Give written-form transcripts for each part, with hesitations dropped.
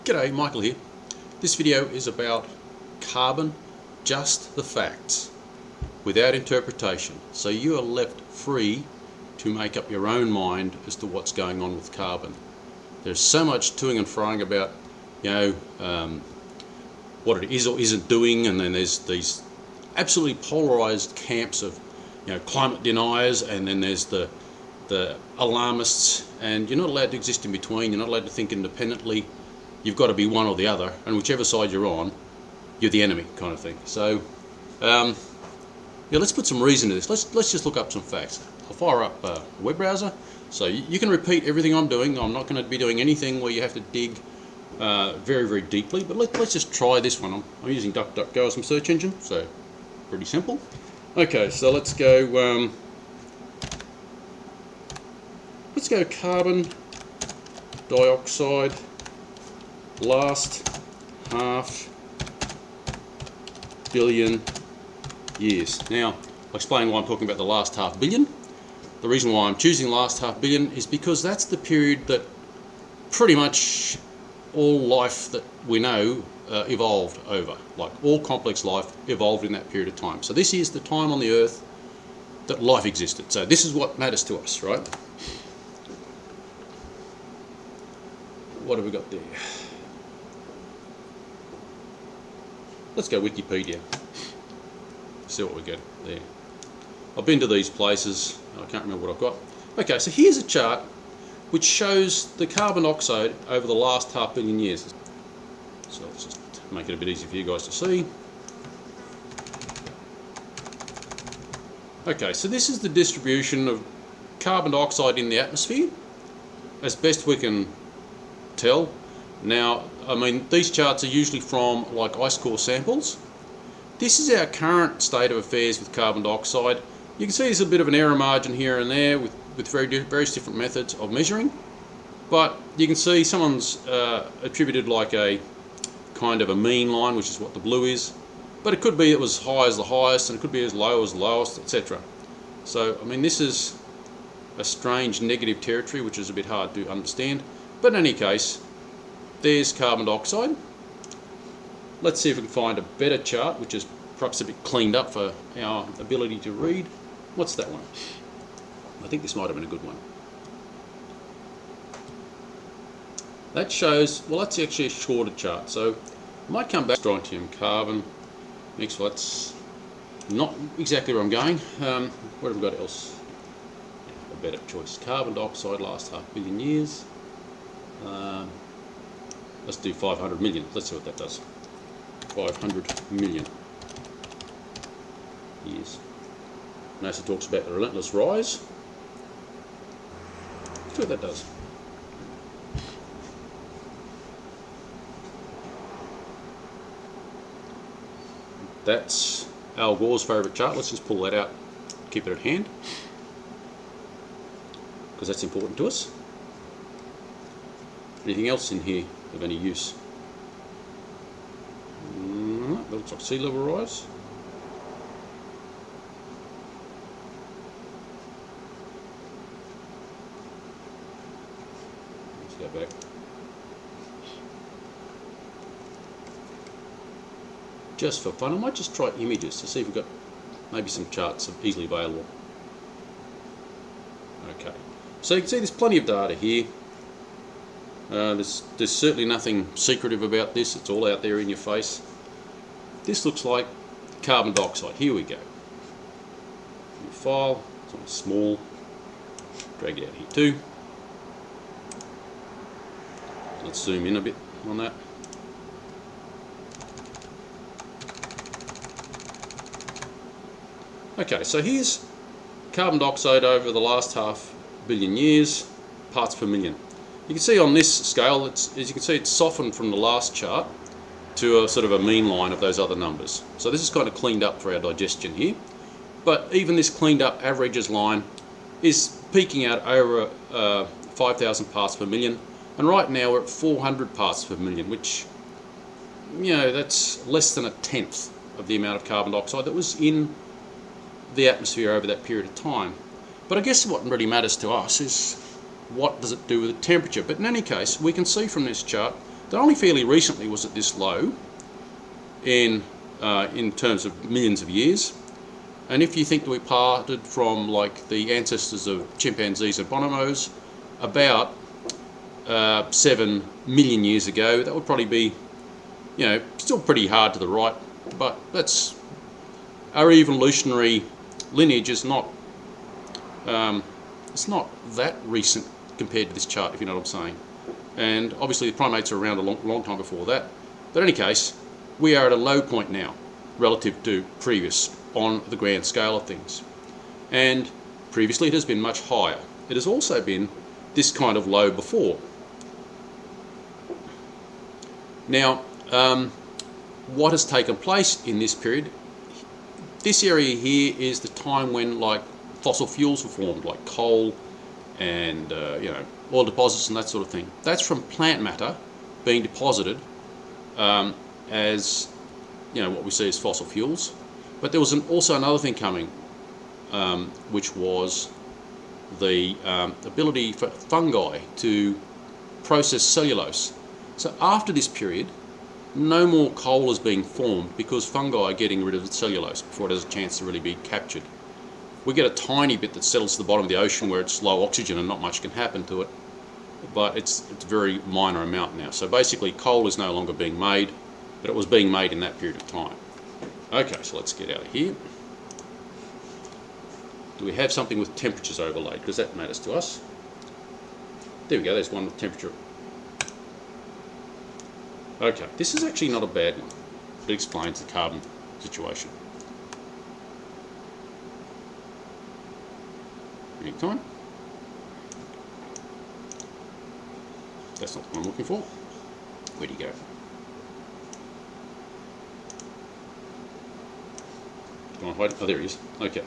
G'day, Michael here. This video is about carbon, just the facts, without interpretation. So you are left free to make up your own mind as to what's going on with carbon. There's so much toing and froing about, what it is or isn't doing, and then there's these absolutely polarized camps of, climate deniers, and then there's the alarmists, and you're not allowed to exist in between. You're not allowed to think independently. You've got to be one or the other, and whichever side you're on, you're the enemy, kind of thing. So, let's put some reason to this. Let's just look up some facts. I'll fire up a web browser, so you can repeat everything I'm doing. I'm not going to be doing anything where you have to dig very, very deeply, but let's just try this one. I'm using DuckDuckGo as my search engine, so pretty simple. Okay, so let's go carbon dioxide last half billion years. Now, I'll explain why I'm talking about the last half billion. The reason why I'm choosing last half billion is because that's the period that pretty much all life that we know evolved over. Like all complex life evolved in that period of time. So this is the time on the Earth that life existed. So this is what matters to us, right? What have we got there? Let's go Wikipedia. See what we get there. I've been to these places. I can't remember what I've got. Okay, so here's a chart which shows the carbon dioxide over the last half billion years. So let's just make it a bit easier for you guys to see. Okay, so this is the distribution of carbon dioxide in the atmosphere, as best we can tell. Now, I mean, these charts are usually from like ice core samples. This is our current state of affairs with carbon dioxide. You can see there's a bit of an error margin here and there with various different methods of measuring, but you can see someone's attributed like a kind of a mean line, which is what the blue is, but it could be it was high as the highest, and it could be as low as the lowest, etc. So, I mean, this is a strange negative territory, which is a bit hard to understand, but in any case, there's carbon dioxide. Let's see if we can find a better chart, which is perhaps a bit cleaned up for our ability to read. What's that one? I think this might have been a good one. That shows, well, that's actually a shorter chart, so I might come back. Strontium, carbon. Next, well, that's not exactly where I'm going. What have we got else? A better choice. Carbon dioxide last half billion years. Let's do 500 million. Let's see what that does. 500 million years. NASA talks about the relentless rise. Let's see what that does. That's Al Gore's favourite chart. Let's just pull that out, keep it at hand, because that's important to us. Anything else in here of any use? That looks like sea level rise. Let's go back. Just for fun, I might just try images to see if we've got maybe some charts easily available. Okay, so you can see there's plenty of data here. There's certainly nothing secretive about this. It's all out there in your face. This looks like carbon dioxide. Here we go. New file. It's on small. Drag it out here too. Let's zoom in a bit on that. Okay, so here's carbon dioxide over the last half billion years, parts per million. You can see on this scale, as you can see, it's softened from the last chart to a sort of a mean line of those other numbers. So this is kind of cleaned up for our digestion here. But even this cleaned up averages line is peaking out over 5,000 parts per million. And right now we're at 400 parts per million, which, that's less than a tenth of the amount of carbon dioxide that was in the atmosphere over that period of time. But I guess what really matters to us is what does it do with the temperature. But in any case, we can see from this chart that only fairly recently was at this low in terms of millions of years. And if you think that we parted from like the ancestors of chimpanzees and bonobos about 7 million years ago, that would probably be, you know, still pretty hard to the right, but that's our evolutionary lineage is not it's not that recent compared to this chart, if you know what I'm saying. And obviously the primates are around a long time before that. But in any case, we are at a low point now relative to previous on the grand scale of things. And previously it has been much higher. It has also been this kind of low before. Now, what has taken place in this period? This area here is the time when like fossil fuels were formed, like coal and you know, oil deposits and that sort of thing. That's from plant matter being deposited as, you know, what we see as fossil fuels. But there was also another thing coming, which was the ability for fungi to process cellulose. So after this period, no more coal is being formed because fungi are getting rid of the cellulose before it has a chance to really be captured. We get a tiny bit that settles to the bottom of the ocean where it's low oxygen and not much can happen to it, but it's a very minor amount now. So basically coal is no longer being made, but it was being made in that period of time. Okay, so let's get out of here. Do we have something with temperatures overlaid? Because that matters to us. There we go, there's one with temperature. Okay, this is actually not a bad one. It explains the carbon situation. Time. That's not what I'm looking for. Where'd he go? Go on, hide. Oh, there he is. Okay.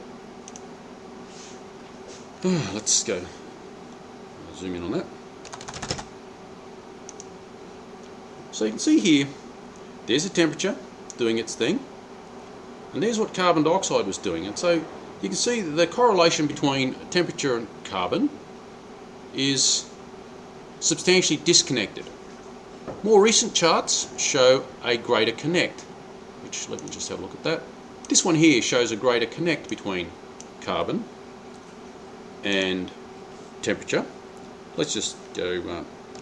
Let's go. I'll zoom in on that. So you can see here, there's the temperature doing its thing, and there's what carbon dioxide was doing. And so you can see that the correlation between temperature and carbon is substantially disconnected. More recent charts show a greater connect, which, let me just have a look at that. This one here shows a greater connect between carbon and temperature. Let's just go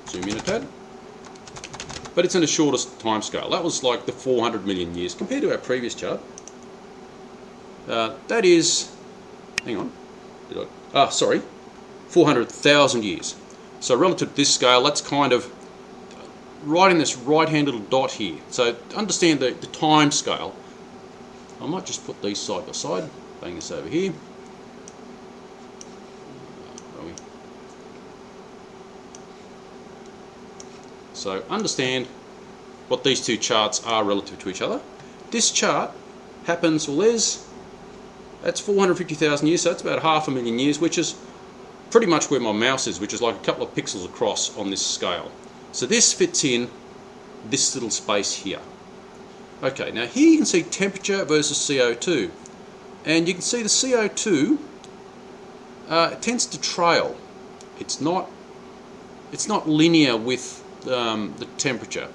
zoom in a tad. But it's in the shortest time scale. That was like the 400 million years compared to our previous chart. That is, hang on, sorry, 400,000 years. So relative to this scale, that's kind of right in this right-hand little dot here. So to understand the time scale, I might just put these side by side, bang this over here. So understand what these two charts are relative to each other. This chart happens, well, that's 450,000 years, so that's about 500,000 years, which is pretty much where my mouse is, which is like a couple of pixels across on this scale. So this fits in this little space here. Okay, now here you can see temperature versus CO2, and you can see the CO2 tends to trail. It's not linear with the temperature.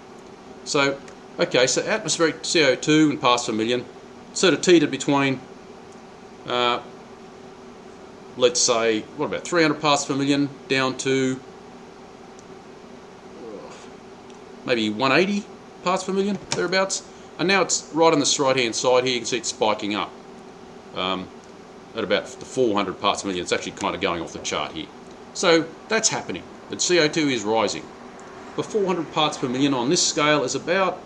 So, okay, so atmospheric CO2 in parts per million sort of teetered between, let's say, what about 300 parts per million down to maybe 180 parts per million, thereabouts. And now it's right on this right-hand side here, you can see it's spiking up at about the 400 parts per million. It's actually kind of going off the chart here. So that's happening, but CO2 is rising. The 400 parts per million on this scale is about,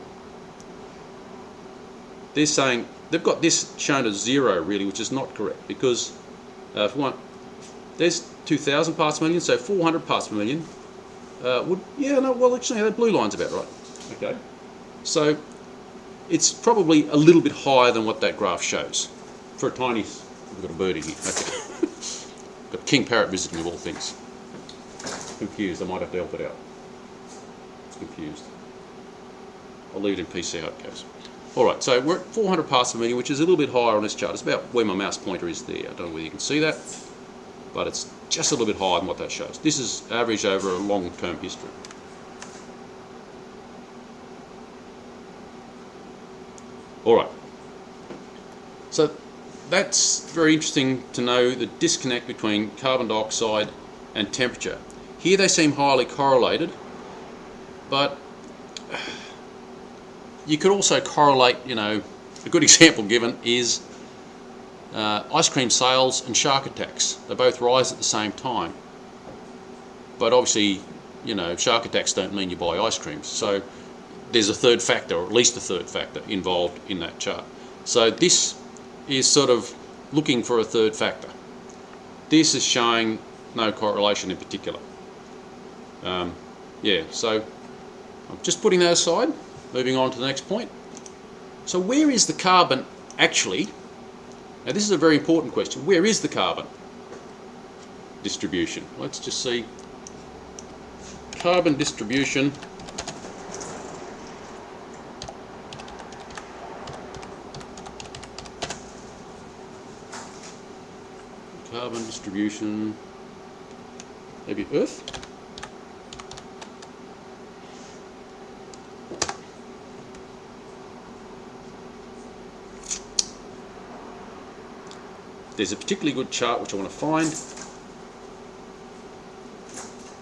they're saying, they've got this shown as 0 really, which is not correct, because if we want, there's 2,000 parts per million, so 400 parts per million would, yeah, no, well actually that blue line's about right. Okay, so it's probably a little bit higher than what that graph shows. For a tiny, we've got a bird in here, okay. Got king parrot visiting of all things. Confused, I might have to help it out. It's confused. I'll leave it in peace, see how it goes. Alright, so we're at 400 parts per million, which is a little bit higher on this chart. It's about where my mouse pointer is there. I don't know whether you can see that, but it's just a little bit higher than what that shows. This is average over a long-term history. Alright, so that's very interesting to know the disconnect between carbon dioxide and temperature. Here they seem highly correlated, but you could also correlate, you know, a good example given is ice cream sales and shark attacks. They both rise at the same time. But obviously, you know, shark attacks don't mean you buy ice creams. So there's a third factor, or at least a third factor, involved in that chart. So this is sort of looking for a third factor. This is showing no correlation in particular. Yeah, so I'm just putting that aside, moving on to the next point. So where is the carbon actually? Now this is a very important question. Where is the carbon distribution? Let's just see. Carbon distribution. Carbon distribution, maybe Earth. There's a particularly good chart which I want to find,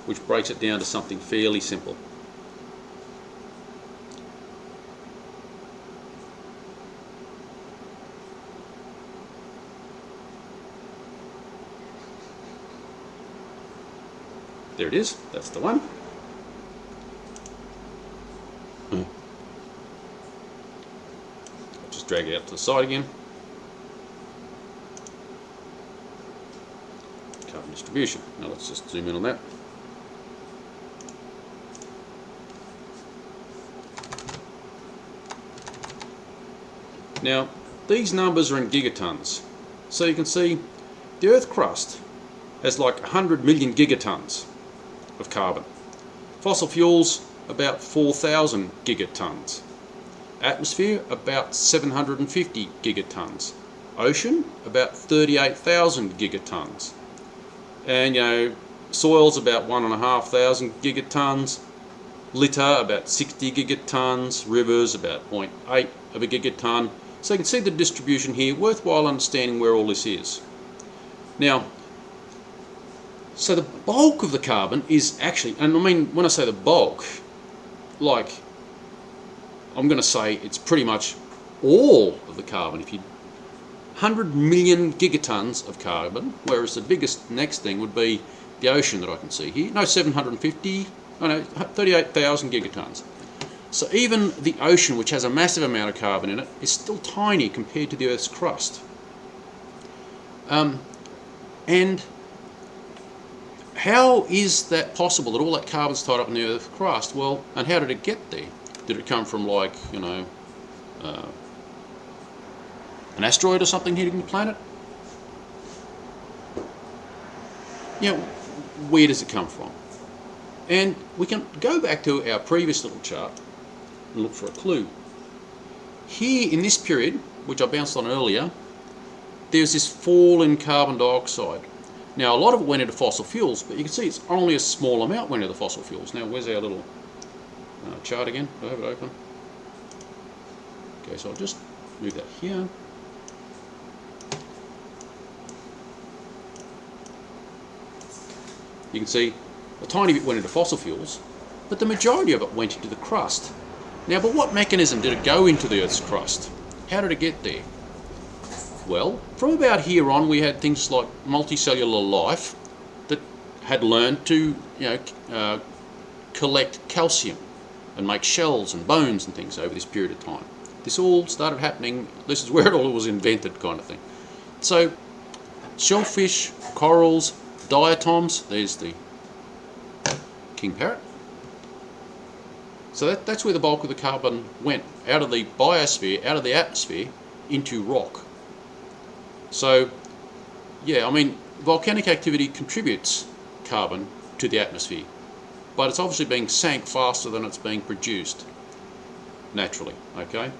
which breaks it down to something fairly simple. There it is, that's the one. I'll just drag it out to the side again. Carbon distribution. Now let's just zoom in on that. Now, these numbers are in gigatons. So you can see the Earth crust has like 100 million gigatons of carbon. Fossil fuels, about 4,000 gigatons. Atmosphere, about 750 gigatons. Ocean, about 38,000 gigatons. And, you know, soil's about 1,500 gigatons. Litter, about 60 gigatons. Rivers, about 0.8 of a gigaton. So you can see the distribution here, worthwhile understanding where all this is. Now, so the bulk of the carbon is actually, and I mean when I say the bulk, like I'm going to say it's pretty much all of the carbon. If you 100 million gigatons of carbon, whereas the biggest next thing would be the ocean that I can see here. No, 750, oh no, 38,000 gigatons. So even the ocean, which has a massive amount of carbon in it, is still tiny compared to the Earth's crust. And how is that possible, that all that carbon's tied up in the Earth's crust? Well, and how did it get there? Did it come from, like, you know, an asteroid or something hitting the planet? You know, where does it come from? And we can go back to our previous little chart and look for a clue. Here in this period, which I bounced on earlier, there's this fall in carbon dioxide. Now a lot of it went into fossil fuels, but you can see it's only a small amount went into the fossil fuels. Now where's our little chart again? Do I have it open? Okay, so I'll just move that here. You can see a tiny bit went into fossil fuels, but the majority of it went into the crust. Now, but what mechanism did it go into the Earth's crust? How did it get there? Well, from about here on, we had things like multicellular life that had learned to, you know, collect calcium and make shells and bones and things over this period of time. This all started happening. This is where it all was invented, kind of thing. So, shellfish, corals, diatoms. There's the king parrot. So that's where the bulk of the carbon went, out of the biosphere, out of the atmosphere, into rock. So, yeah, I mean, volcanic activity contributes carbon to the atmosphere, but it's obviously being sank faster than it's being produced naturally, okay?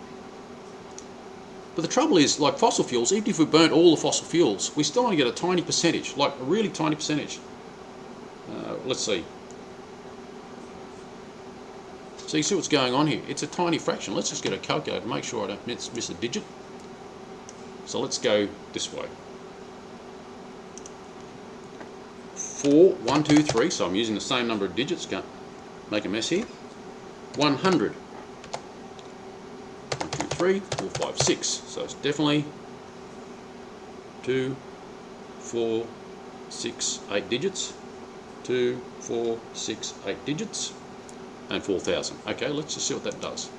But the trouble is, like fossil fuels, even if we burnt all the fossil fuels, we still only get a tiny percentage, like a really tiny percentage. Let's see. So you see what's going on here. It's a tiny fraction. Let's just get a calculator to make sure I don't miss a digit. So let's go this way. 4, 1, 2, 3. So I'm using the same number of digits. Can't make a mess here. 100. 1, 2, 3, 4, 5, 6. So it's definitely 2, 4, 6, 8 digits. 2, 4, 6, 8 digits. And 4,000. Okay, let's just see what that does.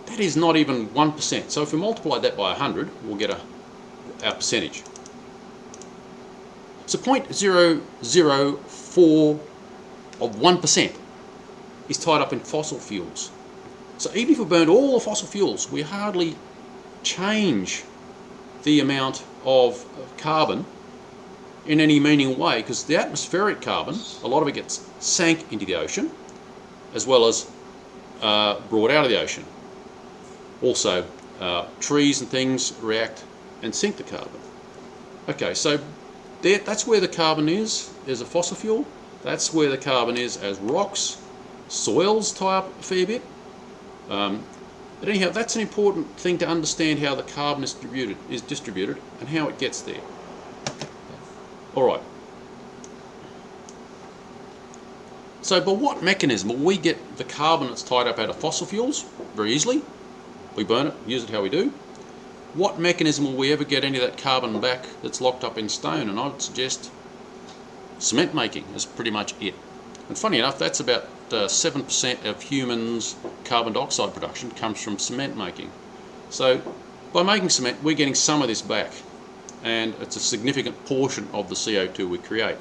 That is not even 1%. So if we multiply that by 100, we'll get our percentage. So 0.004 of 1% is tied up in fossil fuels. So even if we burned all the fossil fuels, we hardly change the amount of carbon in any meaningful way, because the atmospheric carbon, a lot of it gets sank into the ocean, as well as brought out of the ocean. Also, trees and things react and sink the carbon. Okay, so that's where the carbon is as a fossil fuel. That's where the carbon is as rocks. Soils tie up a fair bit. But anyhow, that's an important thing to understand, how the carbon is distributed and how it gets there. Alright. So by what mechanism will we get the carbon that's tied up out of fossil fuels? Very easily. We burn it, use it how we do. What mechanism will we ever get any of that carbon back that's locked up in stone? And I would suggest cement making is pretty much it. And funny enough, that's about 7% of humans' carbon dioxide production comes from cement making. So by making cement, we're getting some of this back, and it's a significant portion of the CO2 we create.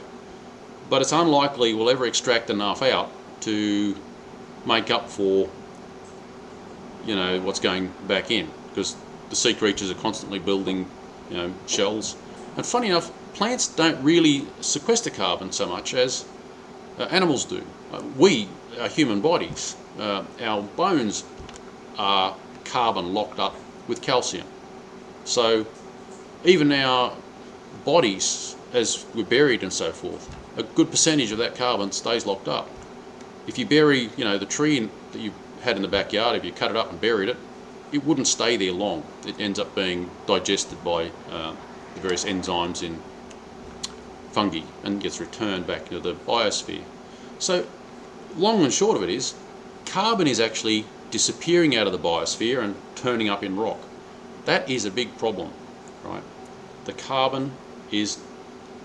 But it's unlikely we'll ever extract enough out to make up for, you know, what's going back in, because the sea creatures are constantly building, you know, shells. And funny enough, plants don't really sequester carbon so much as animals do. We, our human bodies, our bones are carbon locked up with calcium. So even our bodies, as we're buried and so forth, a good percentage of that carbon stays locked up. If you bury, you know, the tree that you had in the backyard, if you cut it up and buried it, it wouldn't stay there long. It ends up being digested by the various enzymes in fungi and gets returned back into the biosphere. So long and short of it is, carbon is actually disappearing out of the biosphere and turning up in rock. That is a big problem, right? The carbon is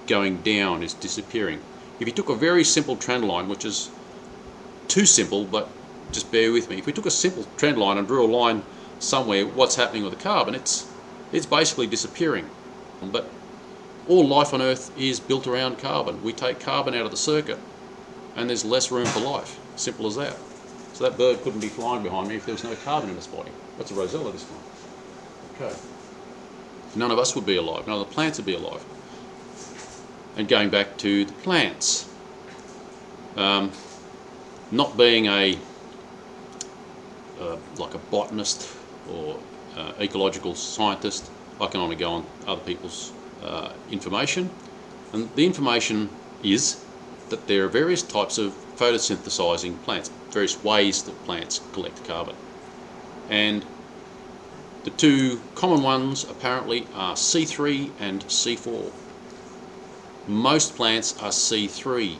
going down, is disappearing. If you took a very simple trend line, which is too simple, but just bear with me. If we took a simple trend line and drew a line somewhere, what's happening with the carbon? It's basically disappearing. But all life on Earth is built around carbon. We take carbon out of the circuit and there's less room for life. Simple as that. So that bird couldn't be flying behind me if there was no carbon in its body. That's a rosella this one. Okay. None of us would be alive. None of the plants would be alive. And going back to the plants, not being like a botanist or ecological scientist, I can only go on other people's information, and the information is that there are various types of photosynthesizing plants, various ways that plants collect carbon, and the two common ones apparently are C3 and C4. Most plants are C3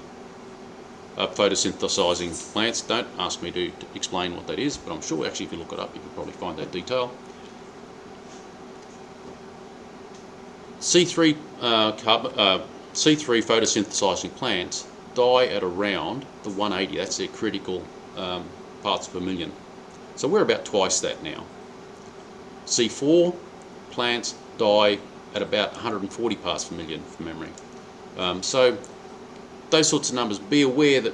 photosynthesizing plants. Don't ask me to explain what that is, but I'm sure actually if you look it up you can probably find that detail. C3 photosynthesizing plants die at around the 180. That's their critical parts per million. So we're about twice that now. C4 plants die at about 140 parts per million from memory. So those sorts of numbers. Be aware that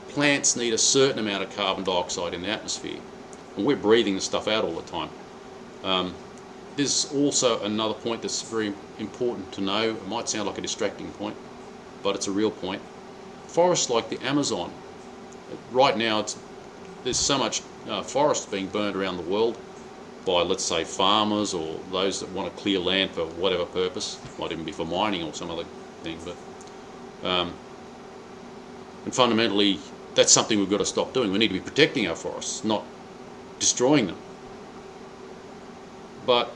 plants need a certain amount of carbon dioxide in the atmosphere, and we're breathing the stuff out all the time. There's also another point that's very important to know. It might sound like a distracting point, but it's a real point. Forests like the Amazon, right now there's so much forest being burned around the world by, let's say, farmers or those that want to clear land for whatever purpose. Might even be for mining or some other thing, but and fundamentally that's something we've got to stop doing. We need to be protecting our forests, not destroying them. But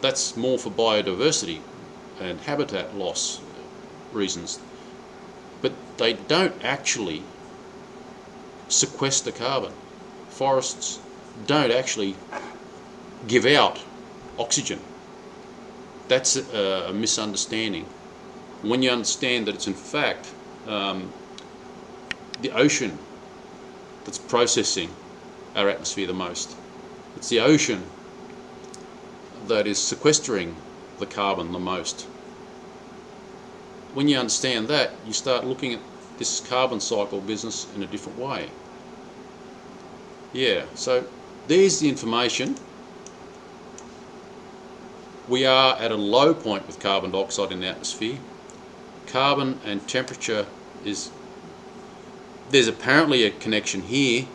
that's more for biodiversity and habitat loss reasons. But they don't actually sequester carbon. Forests don't actually give out oxygen. That's a misunderstanding. When you understand that it's in fact the ocean that's processing our atmosphere the most. It's the ocean that is sequestering the carbon the most. When you understand that, you start looking at this carbon cycle business in a different way. Yeah, so there's the information. We are at a low point with carbon dioxide in the atmosphere. Carbon and temperature there's apparently a connection here,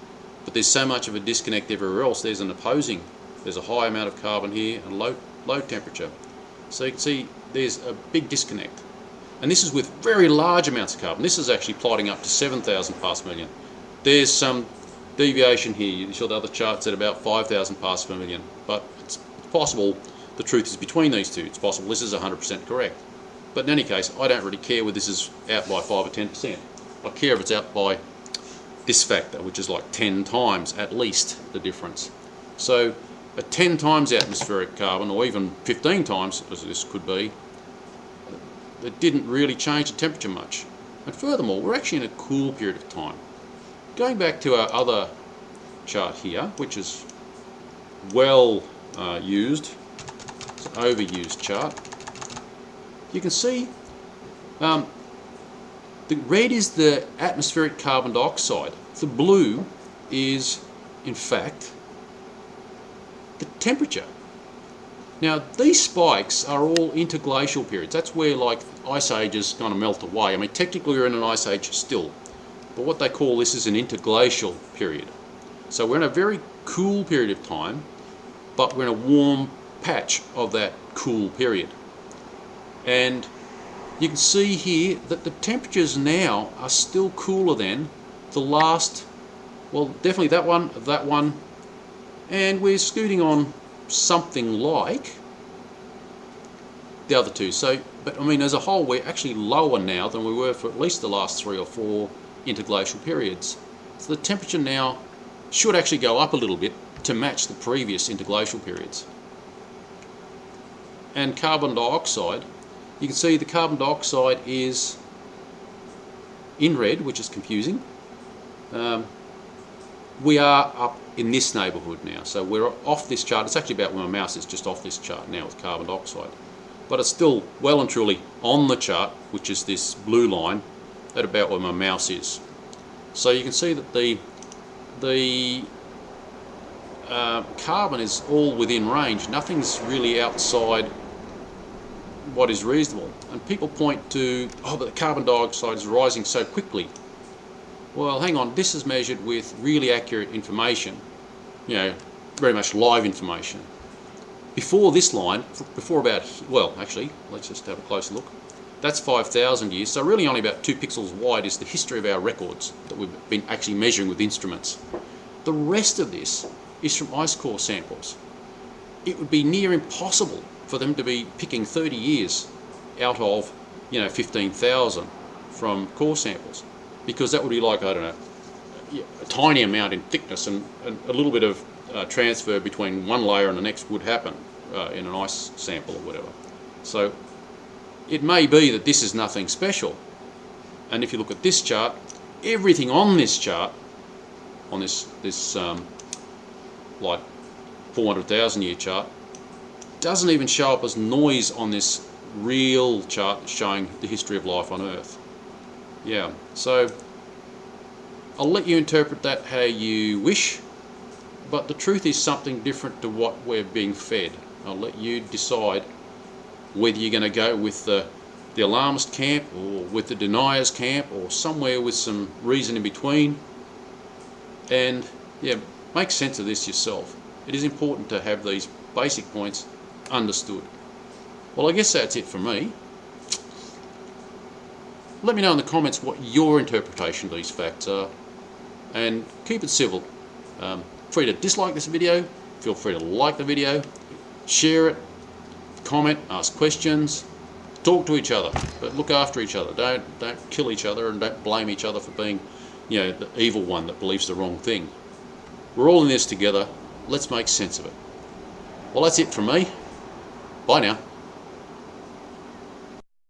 but there's so much of a disconnect everywhere else. There's a high amount of carbon here and low temperature. So you can see there's a big disconnect. And this is with very large amounts of carbon. This is actually plotting up to 7,000 parts per million. There's some deviation here. You saw the other charts at about 5,000 parts per million. But it's possible the truth is between these two. It's possible this is 100% correct. But in any case, I don't really care whether this is out by 5 or 10%. I care if it's out by this factor, which is like 10 times at least the difference. So a 10 times atmospheric carbon, or even 15 times, as this could be, it didn't really change the temperature much. And furthermore, we're actually in a cool period of time. Going back to our other chart here, which is well used, it's an overused chart, you can see the red is the atmospheric carbon dioxide. The blue is, in fact, the temperature. Now, these spikes are all interglacial periods. That's where, like, ice ages kind of melt away. I mean, technically we're in an ice age still, but what they call this is an interglacial period. So we're in a very cool period of time, but we're in a warm patch of that cool period. And you can see here that the temperatures now are still cooler than the last, well, definitely that one, and we're scooting on something like the other two. So, but I mean, as a whole, we're actually lower now than we were for at least the last 3 or 4 interglacial periods. So the temperature now should actually go up a little bit to match the previous interglacial periods. And carbon dioxide, you can see the carbon dioxide is in red, which is confusing. We are up in this neighbourhood now, so we're off this chart. It's actually about where my mouse is, just off this chart now with carbon dioxide. But it's still well and truly on the chart, which is this blue line, at about where my mouse is. So you can see that the carbon is all within range. Nothing's really outside what is reasonable. And people point to, oh, but the carbon dioxide is rising so quickly. Well, hang on, this is measured with really accurate information, you know, very much live information. Before this line, before about, well, actually, let's just have a closer look. That's 5,000 years, so really only about 2 pixels wide is the history of our records that we've been actually measuring with instruments. The rest of this is from ice core samples. It would be near impossible for them to be picking 30 years out of, you know, 15,000 from core samples, because that would be like, I don't know, a tiny amount in thickness, and a little bit of transfer between one layer and the next would happen in an ice sample or whatever. So it may be that this is nothing special, and if you look at this chart, everything on this chart, on this like 400,000 year chart, doesn't even show up as noise on this real chart showing the history of life on Earth. Yeah, so I'll let you interpret that how you wish, but the truth is something different to what we're being fed. I'll let you decide whether you're going to go with the alarmist camp, or with the deniers camp, or somewhere with some reason in between. And yeah, make sense of this yourself. It is important to have these basic points understood. Well, I guess that's it for me. Let me know in the comments what your interpretation of these facts are. and keep it civil. Free to dislike this video, feel free to like the video, share it, comment, ask questions, talk to each other, but look after each other. Don't kill each other, and don't blame each other for being, you know, the evil one that believes the wrong thing. We're all in this together. Let's make sense of it. Well, that's it from me. Bye now.